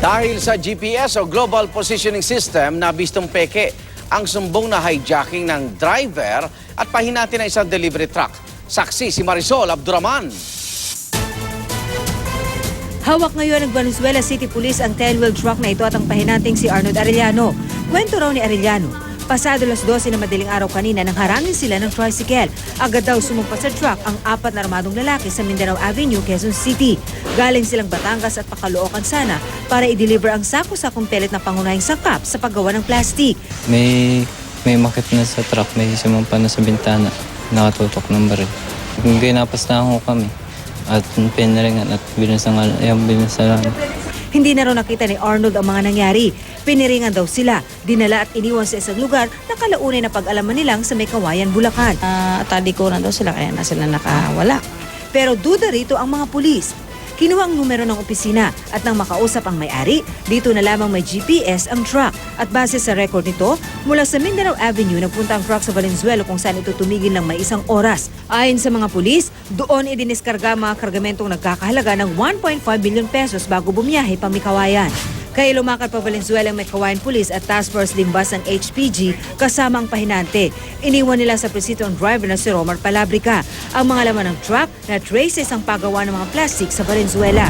Dahil sa GPS o Global Positioning System na bistong peke ang sumbong na hijacking ng driver at pahinati ng isang delivery truck. Saksi si Marisol Abduraman. Hawak ngayon ng Valenzuela City Police ang 10-wheel truck na ito at ang pahinanting si Arnold Arellano. Kwento raw ni Arellano, pasado las 12 na madaling araw kanina nang harangin sila ng tricycle. Agad daw sumumpa sa truck ang 4 na armadong lalaki sa Mindanao Avenue, Quezon City. Galing silang Batangas at Caloocan sana para i-deliver ang sako-sakong pellet na pangunahing sangkap sa paggawa ng plastic. May makit na sa truck, may sumampa na sa bintana, nakatutok ng baril. Ginapas na ako kami at pinaringan at binasalan. Hindi na raw nakita ni Arnold ang mga nangyari. Piniringan daw sila, dinala at iniwan sa isang lugar na kalaunay na pag-alaman nilang sa May Kawayan, Bulacan. Talikuran daw sila kaya na sila nakawala. Pero duda rito ang mga pulis. Kinuha ang numero ng opisina at nang makausap ang may-ari, dito na lamang may GPS ang truck. At base sa record nito, mula sa Mindanao Avenue, nagpunta ang truck sa Valenzuela kung saan ito tumigil ng may isang oras. Ayon sa mga pulis, doon idiniskarga mga kargamentong nagkakahalaga ng 1.5 billion pesos bago bumiyahe pang Mikawayan. Kaya lumakad pa Valenzuela ang May Kawayan Police at Task Force Limbas ng HPG kasama ang pahinante. Iniwan nila sa presinto ang driver na si Romar Palabrica. Ang mga laman ng truck na traces ang paggawa ng mga plastic sa Valenzuela.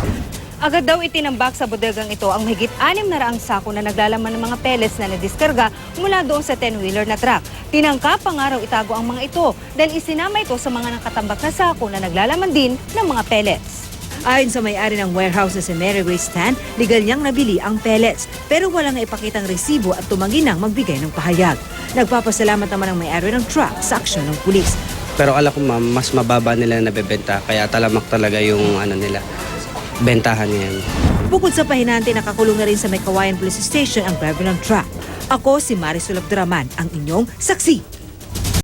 Agad daw itinambak sa bodegang ito ang mahigit 600 sako na naglalaman ng mga pellets na nadiskarga mula doon sa 10-wheeler na truck. Tinangka pang araw itago ang mga ito dahil isinama ito sa mga nakatambak na sako na naglalaman din ng mga pellets. Ayon sa may-ari ng warehouse na si Mary Grace Tan, legal niyang nabili ang pellets pero walang ipakitang resibo at tumanggi nang magbigay ng pahayag. Nagpapasalamat naman ang may-ari ng truck sa aksyon ng pulis. Pero alam ko ma'am, mas mababa nila nabebenta kaya talamak talaga yung nila, bentahan niyan. Bukod sa pahinante, nakakulong na rin sa May Kawayan Police Station ang driver ng truck. Ako si Marisol Abduraman, ang inyong saksi.